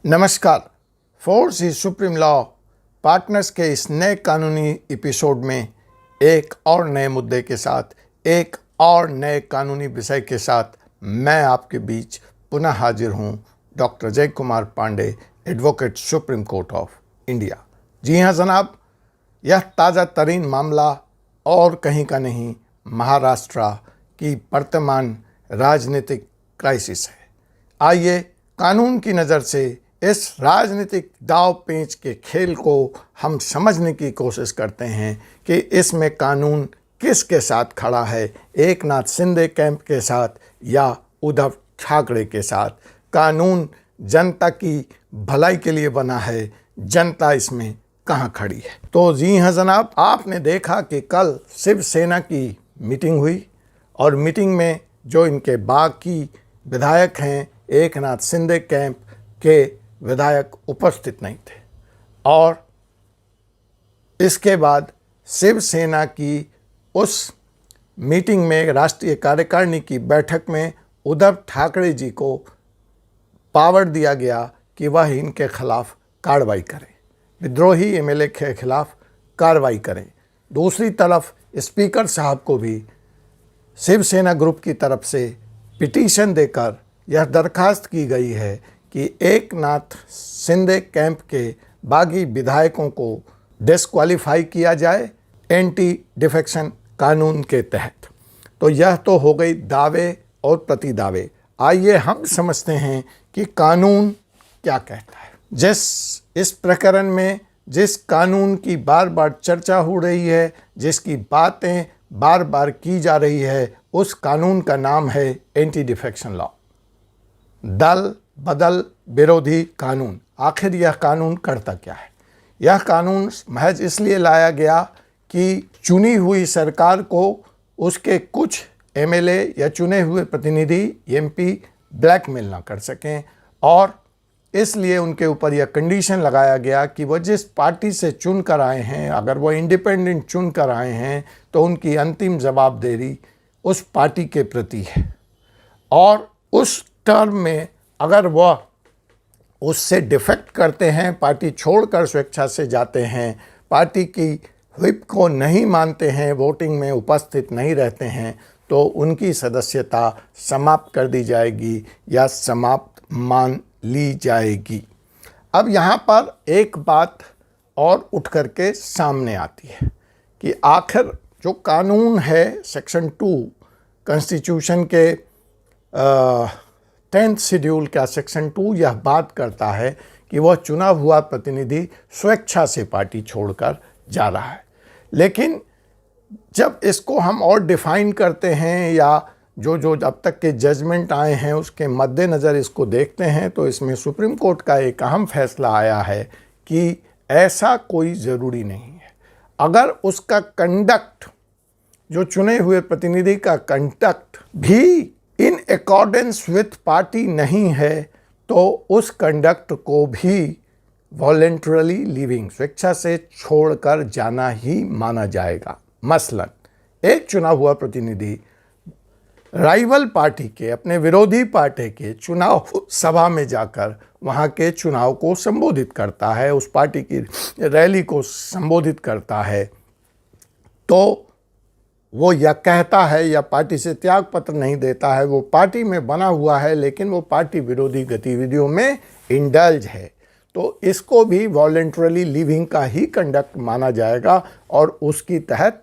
नमस्कार। Force is supreme law partners के इस नए कानूनी एपिसोड में एक और नए मुद्दे के साथ, एक और नए कानूनी विषय के साथ मैं आपके बीच पुनः हाजिर हूं, doctor Ajay Kumar Pandey, advocate supreme court of India. जी हाँ जनाब, यह ताज़ा तरीन मामला और कहीं का नहीं, महाराष्ट्र की वर्तमान राजनीतिक क्राइसिस है। आइए कानून की नज़र से इस राजनीतिक दाव पेंच के खेल को हम समझने की कोशिश करते हैं कि इसमें कानून किसके साथ खड़ा है, एकनाथ शिंदे कैंप के साथ या उद्धव ठाकरे के साथ। कानून जनता की भलाई के लिए बना है, जनता इसमें कहाँ खड़ी है। तो जी हाँ जनाब, आपने देखा कि कल शिवसेना की मीटिंग हुई और मीटिंग में जो इनके बाकी विधायक हैं, एकनाथ शिंदे कैंप के विधायक उपस्थित नहीं थे। और इसके बाद शिवसेना की उस मीटिंग में, राष्ट्रीय कार्यकारिणी की बैठक में, उद्धव ठाकरे जी को पावर दिया गया कि वह इनके खिलाफ कार्रवाई करें, विद्रोही एमएलए के खिलाफ कार्रवाई करें। दूसरी तरफ स्पीकर साहब को भी शिवसेना ग्रुप की तरफ से पिटीशन देकर यह दरखास्त की गई है कि एकनाथ शिंदे कैंप के बागी विधायकों को डिस्क्वालीफाई किया जाए एंटी डिफेक्शन कानून के तहत। तो यह तो हो गई दावे और प्रतिदावे। आइए हम समझते हैं कि कानून क्या कहता है। इस प्रकरण में जिस कानून की बार बार चर्चा हो रही है, जिसकी बातें बार बार की जा रही है, उस कानून का नाम है एंटी डिफेक्शन लॉ, दल बदल विरोधी कानून। आखिर यह कानून करता क्या है? यह कानून महज इसलिए लाया गया कि चुनी हुई सरकार को उसके कुछ एमएलए या चुने हुए प्रतिनिधि एमपी ब्लैकमेल ना कर सकें, और इसलिए उनके ऊपर यह कंडीशन लगाया गया कि वह जिस पार्टी से चुन कर आए हैं, अगर वह इंडिपेंडेंट चुन कर आए हैं तो उनकी अंतिम जवाबदेही उस पार्टी के प्रति है। और उस टर्म में अगर वह उससे डिफेक्ट करते हैं, पार्टी छोड़कर स्वेच्छा से जाते हैं, पार्टी की व्हिप को नहीं मानते हैं, वोटिंग में उपस्थित नहीं रहते हैं, तो उनकी सदस्यता समाप्त कर दी जाएगी या समाप्त मान ली जाएगी। अब यहाँ पर एक बात और उठ करके सामने आती है कि आखिर जो कानून है सेक्शन 2 कॉन्स्टिट्यूशन के 10th शेड्यूल का सेक्शन 2 यह बात करता है कि वह चुना हुआ प्रतिनिधि स्वेच्छा से पार्टी छोड़कर जा रहा है। लेकिन जब इसको हम और डिफाइन करते हैं या जो अब तक के जजमेंट आए हैं उसके मद्देनज़र इसको देखते हैं, तो इसमें सुप्रीम कोर्ट का एक अहम फैसला आया है कि ऐसा कोई ज़रूरी नहीं है। अगर उसका कंडक्ट, जो चुने हुए प्रतिनिधि का कंडक्ट भी इन अकॉर्डेंस विथ पार्टी नहीं है, तो उस कंडक्ट को भी वॉलेंटरली लीविंग, स्वेच्छा से छोड़कर जाना ही माना जाएगा। मसलन एक चुना हुआ प्रतिनिधि राइवल पार्टी के, अपने विरोधी पार्टी के चुनाव सभा में जाकर वहाँ के चुनाव को संबोधित करता है, उस पार्टी की रैली को संबोधित करता है, तो वो यह कहता है या पार्टी से त्याग पत्र नहीं देता है, वो पार्टी में बना हुआ है लेकिन वो पार्टी विरोधी गतिविधियों में इंडल्ज है, तो इसको भी वॉलेंटरली लीविंग का ही कंडक्ट माना जाएगा और उसकी तहत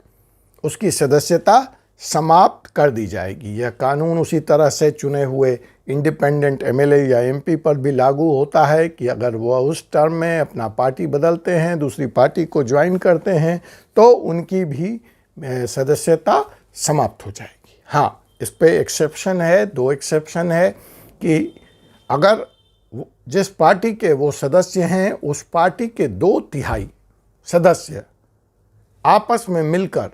उसकी सदस्यता समाप्त कर दी जाएगी। यह कानून उसी तरह से चुने हुए इंडिपेंडेंट एमएलए या एमपी पर भी लागू होता है कि अगर वह उस टर्म में अपना पार्टी बदलते हैं, दूसरी पार्टी को ज्वाइन करते हैं, तो उनकी भी सदस्यता समाप्त हो जाएगी। हाँ, इस पे एक्सेप्शन है, 2 एक्सेप्शन है कि अगर जिस पार्टी के वो सदस्य हैं उस पार्टी के 2/3 सदस्य आपस में मिलकर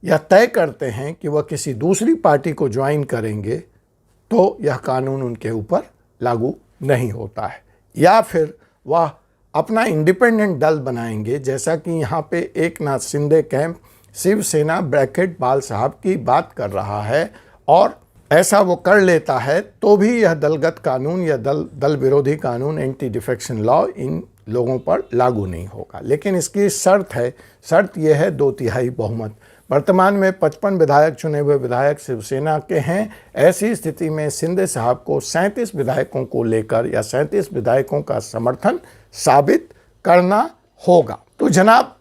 यह तय करते हैं कि वह किसी दूसरी पार्टी को ज्वाइन करेंगे, तो यह कानून उनके ऊपर लागू नहीं होता है। या फिर वह अपना इंडिपेंडेंट दल बनाएंगे, जैसा कि यहाँ पे एकनाथ शिंदे कैंप शिवसेना ब्रैकेट बाल साहब की बात कर रहा है, और ऐसा वो कर लेता है तो भी यह दलगत कानून या दल विरोधी कानून, एंटी डिफेक्शन लॉ इन लोगों पर लागू नहीं होगा। लेकिन इसकी शर्त यह है 2/3 बहुमत। वर्तमान में 55 विधायक चुने हुए विधायक शिवसेना के हैं। ऐसी स्थिति में शिंदे साहब को 37 विधायकों को लेकर या 37 विधायकों का समर्थन साबित करना होगा। तो जनाब,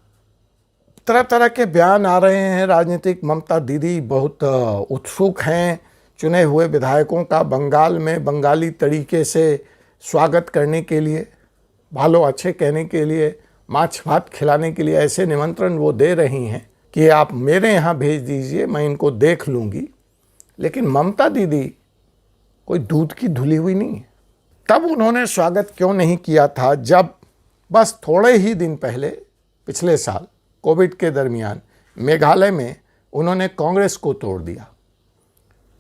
तरह तरह के बयान आ रहे हैं राजनीतिक। ममता दीदी बहुत उत्सुक हैं चुने हुए विधायकों का बंगाल में बंगाली तरीके से स्वागत करने के लिए, भालो अच्छे कहने के लिए, माछ भात खिलाने के लिए ऐसे निमंत्रण वो दे रही हैं कि आप मेरे यहाँ भेज दीजिए, मैं इनको देख लूँगी। लेकिन ममता दीदी कोई दूध की धुली हुई नहीं है। तब उन्होंने स्वागत क्यों नहीं किया था जब बस थोड़े ही दिन पहले पिछले साल कोविड के दरमियान मेघालय में उन्होंने कांग्रेस को तोड़ दिया।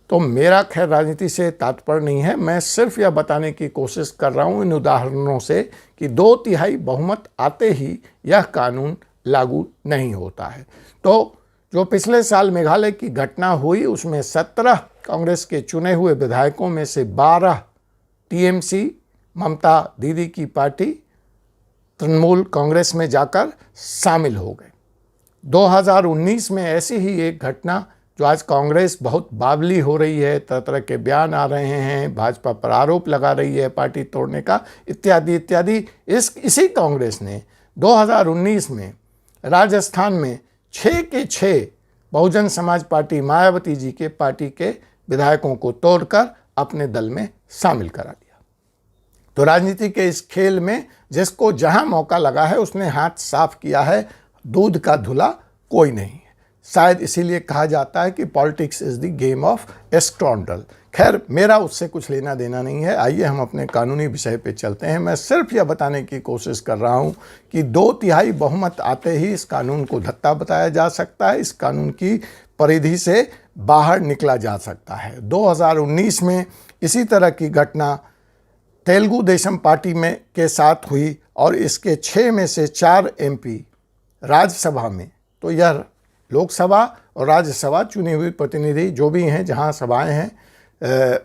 तो मेरा खैर राजनीति से तात्पर्य नहीं है, मैं सिर्फ यह बताने की कोशिश कर रहा हूँ इन उदाहरणों से कि 2/3 बहुमत आते ही यह कानून लागू नहीं होता है। तो जो पिछले साल मेघालय की घटना हुई उसमें 17 कांग्रेस के चुने हुए विधायकों में से 12 टीएमसी ममता दीदी की पार्टी तृणमूल कांग्रेस में जाकर शामिल हो गए। 2019 में ऐसी ही एक घटना, जो आज कांग्रेस बहुत बावली हो रही है, तरह तरह के बयान आ रहे हैं, भाजपा पर आरोप लगा रही है पार्टी तोड़ने का, इत्यादि इत्यादि। इसी कांग्रेस ने 2019 में राजस्थान में 6 के 6 बहुजन समाज पार्टी मायावती जी के पार्टी के विधायकों को तोड़कर अपने दल में शामिल करा दिया। तो राजनीति के इस खेल में जिसको जहां मौका लगा है उसने हाथ साफ किया है। दूध का धुला कोई नहीं है। शायद इसीलिए कहा जाता है कि politics is the game of scandal. खैर, मेरा उससे कुछ लेना देना नहीं है। आइए हम अपने कानूनी विषय पे चलते हैं। मैं सिर्फ यह बताने की कोशिश कर रहा हूं कि 2/3 बहुमत आते ही इस कानून को धत्ता बताया जा सकता है, इस कानून की परिधि से बाहर निकला जा सकता है। 2019 में इसी तरह की घटना तेलुगु देशम पार्टी में के साथ हुई और इसके 6 में से 4 एमपी राज्यसभा में, तो यह लोकसभा और राज्यसभा चुनी हुई प्रतिनिधि जो भी हैं, जहां सभाएं हैं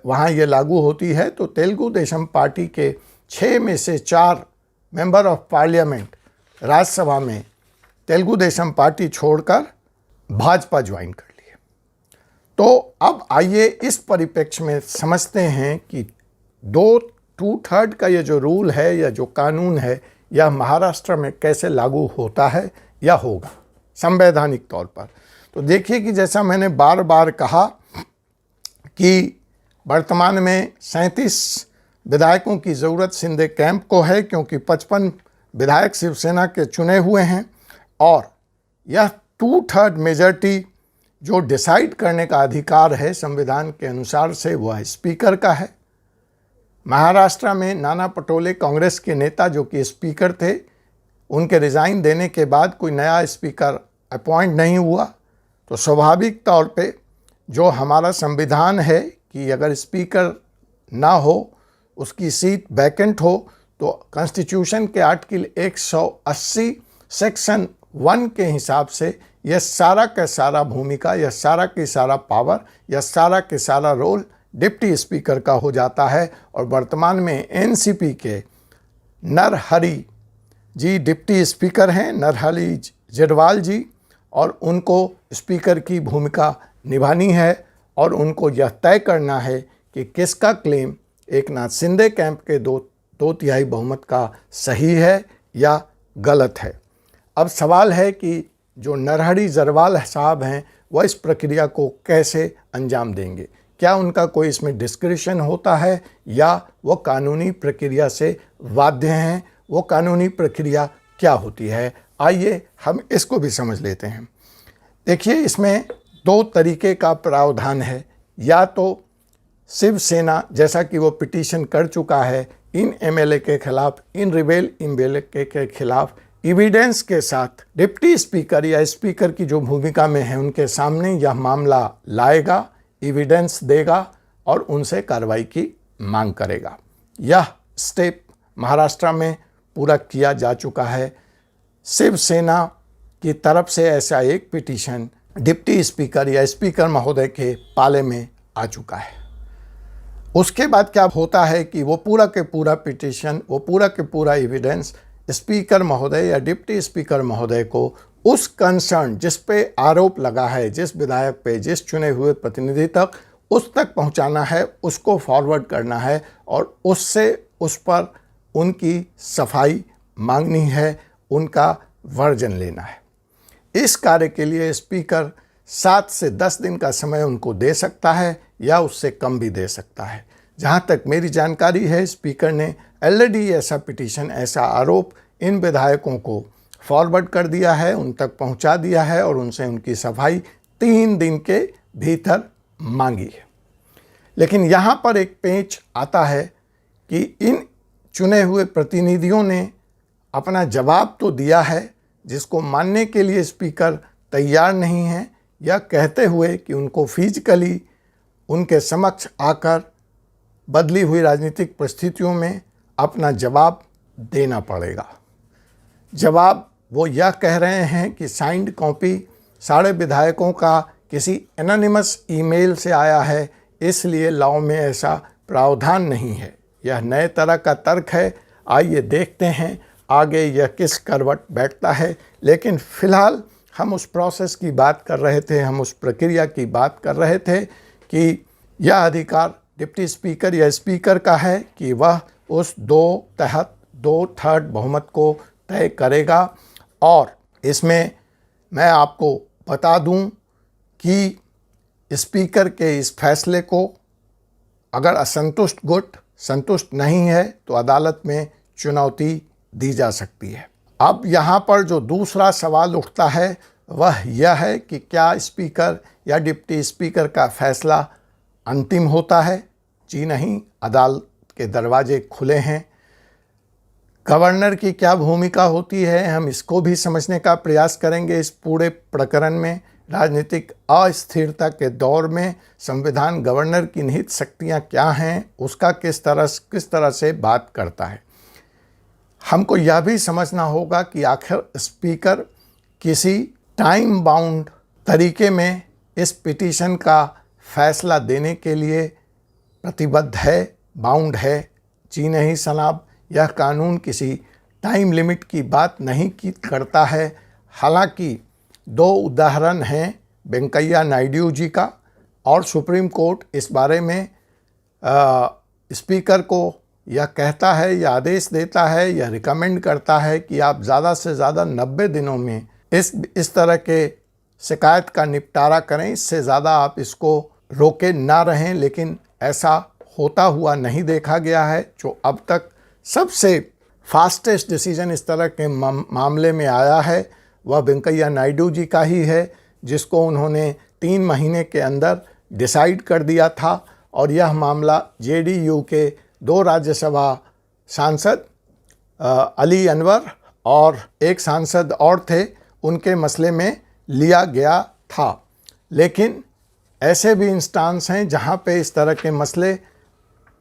वहां ये लागू होती है। तो तेलुगु देशम पार्टी के 6 में से 4 मेंबर ऑफ पार्लियामेंट राज्यसभा में तेलुगु देशम पार्टी छोड़कर भाजपा ज्वाइन कर लिए। तो अब आइए इस परिप्रेक्ष्य में समझते हैं कि 2/3 का ये जो रूल है या जो कानून है, यह महाराष्ट्र में कैसे लागू होता है या होगा संवैधानिक तौर पर। तो देखिए कि जैसा मैंने बार बार कहा कि वर्तमान में 37 विधायकों की ज़रूरत शिंदे कैंप को है, क्योंकि 55 विधायक शिवसेना के चुने हुए हैं और यह 2/3 मेजॉरिटी जो डिसाइड करने का अधिकार है संविधान के अनुसार से वह स्पीकर का है। महाराष्ट्र में नाना पटोले कांग्रेस के नेता जो कि स्पीकर थे, उनके रिज़ाइन देने के बाद कोई नया स्पीकर अपॉइंट नहीं हुआ। तो स्वाभाविक तौर पे जो हमारा संविधान है कि अगर स्पीकर ना हो, उसकी सीट वैकेंट हो, तो कॉन्स्टिट्यूशन के आर्टिकल 180 सेक्शन 1 के हिसाब से यह सारा का सारा भूमिका, यह सारा की सारा पावर, यह सारा के सारा रोल डिप्टी स्पीकर का हो जाता है। और वर्तमान में एनसीपी के नरहरि जी डिप्टी स्पीकर हैं, नरहरि जेरवाल जी, और उनको स्पीकर की भूमिका निभानी है और उनको यह तय करना है कि किसका क्लेम एकनाथ शिंदे कैंप के 2/3 बहुमत का सही है या गलत है। अब सवाल है कि जो नरहरि जेरवाल साहब हैं वह इस प्रक्रिया को कैसे अंजाम देंगे। क्या उनका कोई इसमें डिस्क्रिशन होता है या वो कानूनी प्रक्रिया से बाध्य हैं? वो कानूनी प्रक्रिया क्या होती है, आइए हम इसको भी समझ लेते हैं। देखिए, इसमें 2 तरीके का प्रावधान है। या तो शिवसेना, जैसा कि वो पिटीशन कर चुका है इन एमएलए के खिलाफ, इन रिबेल एमएलए के खिलाफ, एविडेंस के साथ डिप्टी स्पीकर या स्पीकर की जो भूमिका में है उनके सामने यह मामला लाएगा, एविडेंस देगा और उनसे कार्रवाई की मांग करेगा। यह स्टेप महाराष्ट्र में पूरा किया जा चुका है। शिवसेना की तरफ से ऐसा एक पिटीशन डिप्टी स्पीकर या स्पीकर महोदय के पाले में आ चुका है। उसके बाद क्या होता है कि वो पूरा के पूरा पिटीशन, वो पूरा के पूरा एविडेंस स्पीकर महोदय या डिप्टी स्पीकर महोदय को उस कंसर्न जिस पे आरोप लगा है, जिस विधायक पे, जिस चुने हुए प्रतिनिधि तक, उस तक पहुंचाना है, उसको फॉरवर्ड करना है और उससे उस पर उनकी सफाई मांगनी है, उनका वर्जन लेना है। इस कार्य के लिए स्पीकर 7 से 10 दिन का समय उनको दे सकता है या उससे कम भी दे सकता है। जहाँ तक मेरी जानकारी है, स्पीकर ने ऑलरेडी ऐसा पिटीशन, ऐसा आरोप इन विधायकों को फॉरवर्ड कर दिया है, उन तक पहुँचा दिया है और उनसे उनकी सफाई 3 दिन के भीतर मांगी है। लेकिन यहाँ पर एक पेंच आता है कि इन चुने हुए प्रतिनिधियों ने अपना जवाब तो दिया है, जिसको मानने के लिए स्पीकर तैयार नहीं है, या कहते हुए कि उनको फिजिकली उनके समक्ष आकर बदली हुई राजनीतिक परिस्थितियों में अपना जवाब देना पड़ेगा। जवाब वो यह कह रहे हैं कि साइंड कॉपी सारे विधायकों का किसी एनोनिमस ईमेल से आया है, इसलिए लॉ में ऐसा प्रावधान नहीं है। यह नए तरह का तर्क है। आइए देखते हैं आगे यह किस करवट बैठता है। लेकिन फ़िलहाल हम उस प्रोसेस की बात कर रहे थे, हम उस प्रक्रिया की बात कर रहे थे कि यह अधिकार डिप्टी स्पीकर या स्पीकर का है कि वह उस 2/3 बहुमत को तय करेगा। और इसमें मैं आपको बता दूं कि स्पीकर के इस फैसले को अगर असंतुष्ट गुट संतुष्ट नहीं है तो अदालत में चुनौती दी जा सकती है। अब यहाँ पर जो दूसरा सवाल उठता है वह यह है कि क्या स्पीकर या डिप्टी स्पीकर का फैसला अंतिम होता है? जी नहीं, अदालत के दरवाजे खुले हैं। गवर्नर की क्या भूमिका होती है, हम इसको भी समझने का प्रयास करेंगे। इस पूरे प्रकरण में राजनीतिक अस्थिरता के दौर में संविधान गवर्नर की निहित शक्तियां क्या हैं, उसका किस तरह से बात करता है। हमको यह भी समझना होगा कि आखिर स्पीकर किसी टाइम बाउंड तरीके में इस पिटीशन का फैसला देने के लिए प्रतिबद्ध है, बाउंड है। जी नहीं सनाब, यह कानून किसी टाइम लिमिट की बात नहीं करता है। हालांकि 2 उदाहरण हैं वेंकैया नायडू जी का, और सुप्रीम कोर्ट इस बारे में स्पीकर को यह कहता है या आदेश देता है या रिकमेंड करता है कि आप ज़्यादा से ज़्यादा 90 दिनों में इस तरह के शिकायत का निपटारा करें, इससे ज़्यादा आप इसको रोके ना रहें। लेकिन ऐसा होता हुआ नहीं देखा गया है। जो अब तक सबसे फास्टेस्ट डिसीजन इस तरह के मामले में आया है वह वेंकैया नायडू जी का ही है, जिसको उन्होंने 3 महीने के अंदर डिसाइड कर दिया था। और यह मामला जेडीयू के 2 राज्यसभा सांसद अली अनवर और एक सांसद और थे, उनके मसले में लिया गया था। लेकिन ऐसे भी इंस्टांस हैं जहां पे इस तरह के मसले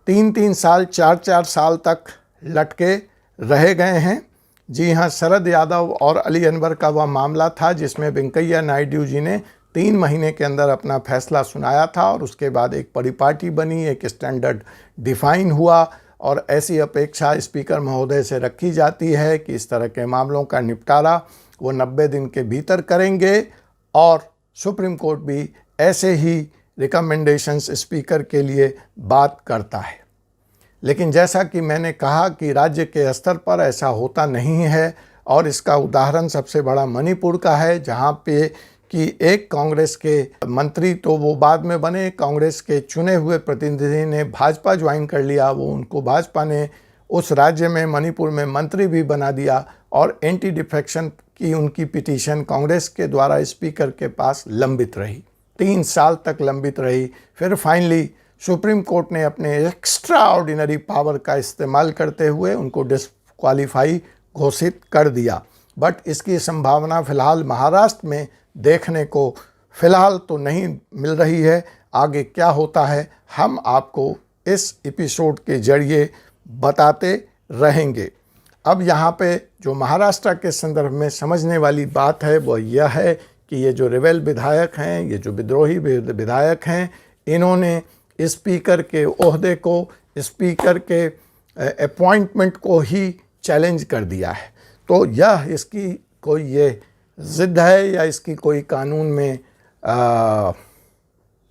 3-3 साल, 4-4 साल तक लटके रह गए हैं। जी हाँ, शरद यादव और अली अनवर का वह मामला था जिसमें वेंकैया नायडू जी ने 3 महीने के अंदर अपना फैसला सुनाया था और उसके बाद एक परिपाटी बनी, एक स्टैंडर्ड डिफाइन हुआ। और ऐसी अपेक्षा स्पीकर महोदय से रखी जाती है कि इस तरह के मामलों का निपटारा वो 90 दिन के भीतर करेंगे। और सुप्रीम कोर्ट भी ऐसे ही रिकमेंडेशंस स्पीकर के लिए बात करता है। लेकिन जैसा कि मैंने कहा कि राज्य के स्तर पर ऐसा होता नहीं है, और इसका उदाहरण सबसे बड़ा मणिपुर का है, जहां पे कि एक कांग्रेस के मंत्री, तो वो बाद में बने, कांग्रेस के चुने हुए प्रतिनिधि ने भाजपा ज्वाइन कर लिया, वो उनको भाजपा ने उस राज्य में मणिपुर में मंत्री भी बना दिया, और एंटी डिफेक्शन की उनकी पिटीशन कांग्रेस के द्वारा स्पीकर के पास लंबित रही, 3 साल तक लंबित रही। फिर फाइनली सुप्रीम कोर्ट ने अपने एक्स्ट्रा ऑर्डिनरी पावर का इस्तेमाल करते हुए उनको डिस्क्वालीफाई घोषित कर दिया। बट इसकी संभावना फ़िलहाल महाराष्ट्र में देखने को फ़िलहाल तो नहीं मिल रही है। आगे क्या होता है हम आपको इस एपिसोड के जरिए बताते रहेंगे। अब यहाँ पे जो महाराष्ट्र के संदर्भ में समझने वाली बात है वह यह है कि ये जो रेबेल विधायक हैं, ये जो विद्रोही विधायक हैं, इन्होंने स्पीकर के ओहदे को, स्पीकर के अपॉइंटमेंट को ही चैलेंज कर दिया है। तो यह इसकी कोई ये ज़िद है या इसकी कोई कानून में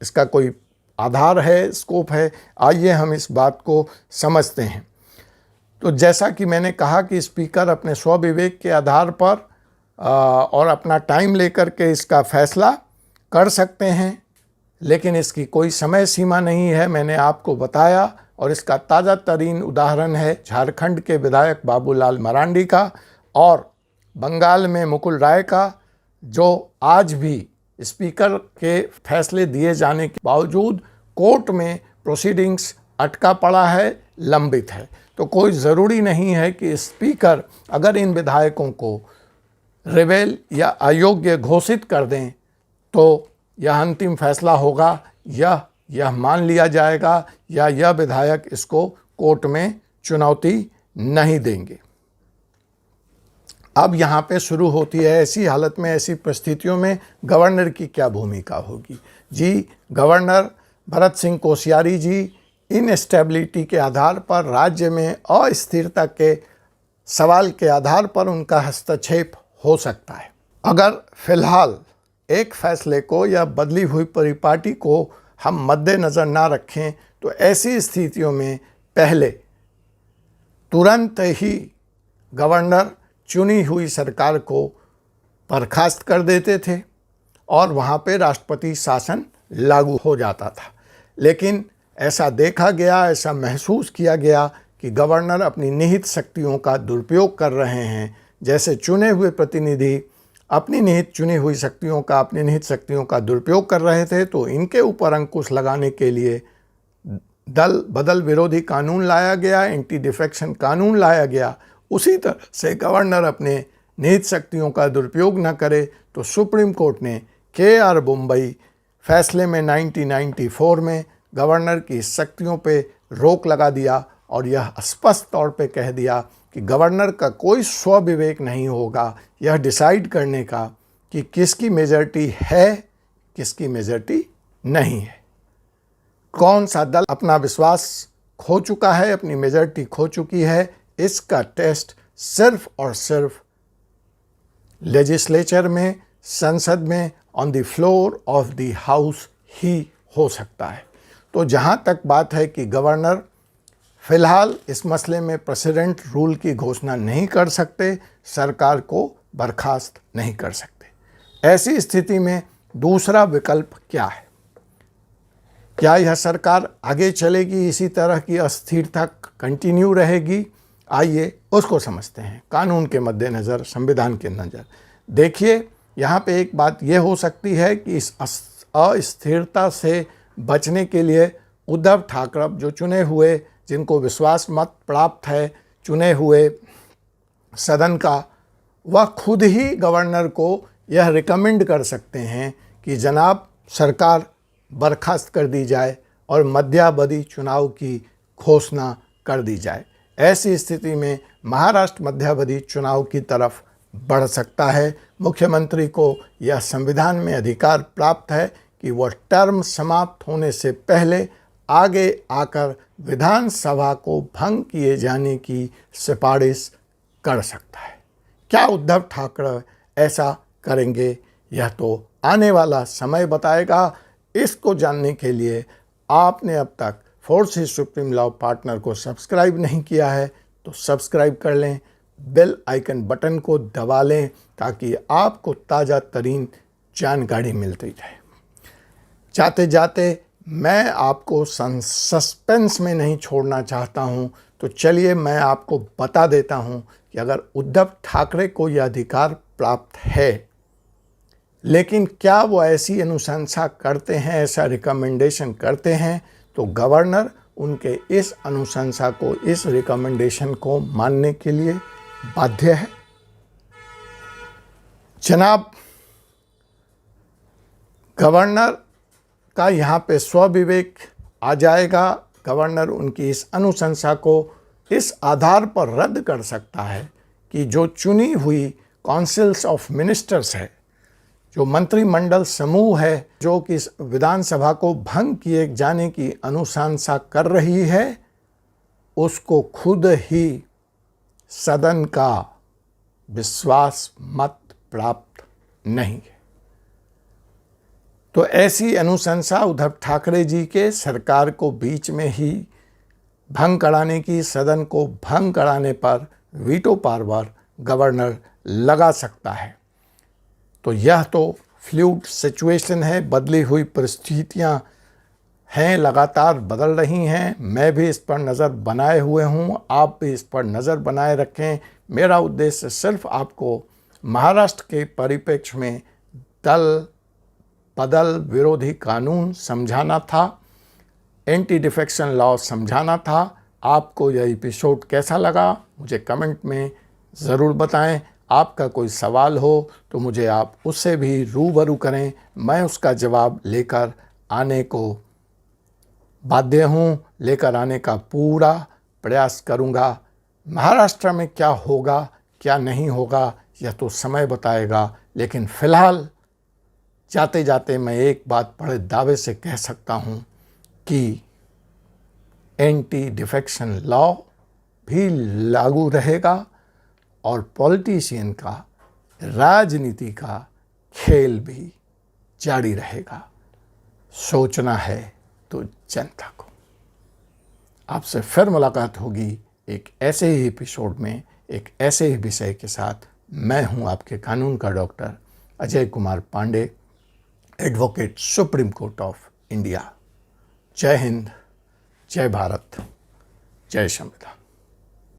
इसका कोई आधार है, स्कोप है? आइए हम इस बात को समझते हैं। तो जैसा कि मैंने कहा कि स्पीकर अपने स्वविवेक के आधार पर और अपना टाइम लेकर के इसका फैसला कर सकते हैं, लेकिन इसकी कोई समय सीमा नहीं है। मैंने आपको बताया, और इसका ताज़ा तरीन उदाहरण है झारखंड के विधायक बाबूलाल मरांडी का और बंगाल में मुकुल राय का, जो आज भी स्पीकर के फैसले दिए जाने के बावजूद कोर्ट में प्रोसीडिंग्स अटका पड़ा है, लंबित है। तो कोई ज़रूरी नहीं है कि स्पीकर अगर इन विधायकों को रिबेल या अयोग्य घोषित कर दें तो यह अंतिम फैसला होगा, यह मान लिया जाएगा या यह विधायक इसको कोर्ट में चुनौती नहीं देंगे। अब यहाँ पे शुरू होती है ऐसी हालत में, ऐसी परिस्थितियों में गवर्नर की क्या भूमिका होगी। जी, गवर्नर भरत सिंह कोश्यारी जी इनस्टेबिलिटी के आधार पर, राज्य में अस्थिरता के सवाल के आधार पर उनका हस्तक्षेप हो सकता है। अगर फिलहाल एक फैसले को या बदली हुई परिपाटी को हम मद्देनज़र ना रखें तो ऐसी स्थितियों में पहले तुरंत ही गवर्नर चुनी हुई सरकार को बर्खास्त कर देते थे और वहाँ पे राष्ट्रपति शासन लागू हो जाता था। लेकिन ऐसा देखा गया, ऐसा महसूस किया गया कि गवर्नर अपनी निहित शक्तियों का दुरुपयोग कर रहे हैं। जैसे चुने हुए प्रतिनिधि अपनी निहित शक्तियों का दुरुपयोग कर रहे थे, तो इनके ऊपर अंकुश लगाने के लिए दल बदल विरोधी कानून लाया गया, एंटी डिफेक्शन कानून लाया गया। उसी तरह से गवर्नर अपने निहित शक्तियों का दुरुपयोग न करे तो सुप्रीम कोर्ट ने KR बुम्बई फैसले में 1994 में गवर्नर की शक्तियों पे रोक लगा दिया और यह स्पष्ट तौर पे कह दिया कि गवर्नर का कोई स्वविवेक नहीं होगा यह डिसाइड करने का कि किसकी मेजॉरिटी है, किसकी मेजॉरिटी नहीं है, कौन सा दल अपना विश्वास खो चुका है, अपनी मेजॉरिटी खो चुकी है। इसका टेस्ट सिर्फ और सिर्फ लेजिस्लेचर में, संसद में, on the floor of the house ही हो सकता है। तो जहाँ तक बात है कि गवर्नर फिलहाल इस मसले में प्रेसिडेंट रूल की घोषणा नहीं कर सकते, सरकार को बर्खास्त नहीं कर सकते। ऐसी स्थिति में दूसरा विकल्प क्या है? क्या यह सरकार आगे चलेगी, इसी तरह की अस्थिरता कंटिन्यू रहेगी? आइए उसको समझते हैं कानून के मद्देनज़र, संविधान के नज़र। देखिए, यहाँ पे एक बात यह हो सकती है कि इस अस्थिरता से बचने के लिए उद्धव ठाकरे जो चुने हुए, जिनको विश्वास मत प्राप्त है चुने हुए सदन का, वह खुद ही गवर्नर को यह रिकमेंड कर सकते हैं कि जनाब सरकार बर्खास्त कर दी जाए और मध्यावधि चुनाव की घोषणा कर दी जाए। ऐसी स्थिति में महाराष्ट्र मध्यावधि चुनाव की तरफ बढ़ सकता है। मुख्यमंत्री को यह संविधान में अधिकार प्राप्त है कि वह टर्म समाप्त होने से पहले आगे आकर विधानसभा को भंग किए जाने की सिफारिश कर सकता है। क्या उद्धव ठाकरे ऐसा करेंगे, यह तो आने वाला समय बताएगा। इसको जानने के लिए आपने अब तक फोर्सेस सुप्रीम लॉ पार्टनर को सब्सक्राइब नहीं किया है तो सब्सक्राइब कर लें, बेल आइकन बटन को दबा लें ताकि आपको ताज़ा तरीन जानकारी मिलती जाए। जाते जाते मैं आपको सस्पेंस में नहीं छोड़ना चाहता हूं, तो चलिए मैं आपको बता देता हूं कि अगर उद्धव ठाकरे को यह अधिकार प्राप्त है, लेकिन क्या वो ऐसी अनुशंसा करते हैं, ऐसा रिकमेंडेशन करते हैं, तो गवर्नर उनके इस अनुशंसा को, इस रिकमेंडेशन को मानने के लिए बाध्य है। जनाब, गवर्नर का यहाँ पे स्वविवेक आ जाएगा। गवर्नर उनकी इस अनुशंसा को इस आधार पर रद्द कर सकता है कि जो चुनी हुई काउंसिल्स ऑफ मिनिस्टर्स है, जो मंत्रिमंडल समूह है जो कि विधानसभा को भंग किए जाने की अनुशंसा कर रही है, उसको खुद ही सदन का विश्वास मत प्राप्त नहीं है। तो ऐसी अनुशंसा उद्धव ठाकरे जी के सरकार को बीच में ही भंग कराने की, सदन को भंग कराने पर वीटो पावर गवर्नर लगा सकता है। तो यह तो फ्लूइड सिचुएशन है, बदली हुई परिस्थितियां हैं, लगातार बदल रही हैं। मैं भी इस पर नज़र बनाए हुए हूं, आप भी इस पर नज़र बनाए रखें। मेरा उद्देश्य सिर्फ आपको महाराष्ट्र के परिप्रेक्ष्य में दल बदल विरोधी कानून समझाना था, एंटी डिफेक्शन लॉ समझाना था। आपको यह एपिसोड कैसा लगा मुझे कमेंट में ज़रूर बताएं। आपका कोई सवाल हो तो मुझे आप उससे भी रूबरू करें, मैं उसका जवाब लेकर आने को बाध्य हूँ, लेकर आने का पूरा प्रयास करूँगा। महाराष्ट्र में क्या होगा क्या नहीं होगा यह तो समय बताएगा, लेकिन फ़िलहाल जाते जाते मैं एक बात बड़े दावे से कह सकता हूँ कि एंटी डिफेक्शन लॉ भी लागू रहेगा और पॉलिटिशियन का, राजनीति का खेल भी जारी रहेगा। सोचना है तो जनता को। आपसे फिर मुलाकात होगी एक ऐसे ही एपिसोड में, एक ऐसे ही विषय के साथ। मैं हूं आपके कानून का doctor Ajay Kumar Pandey, advocate, supreme court of India. जय हिंद, जय भारत, जय संविधान।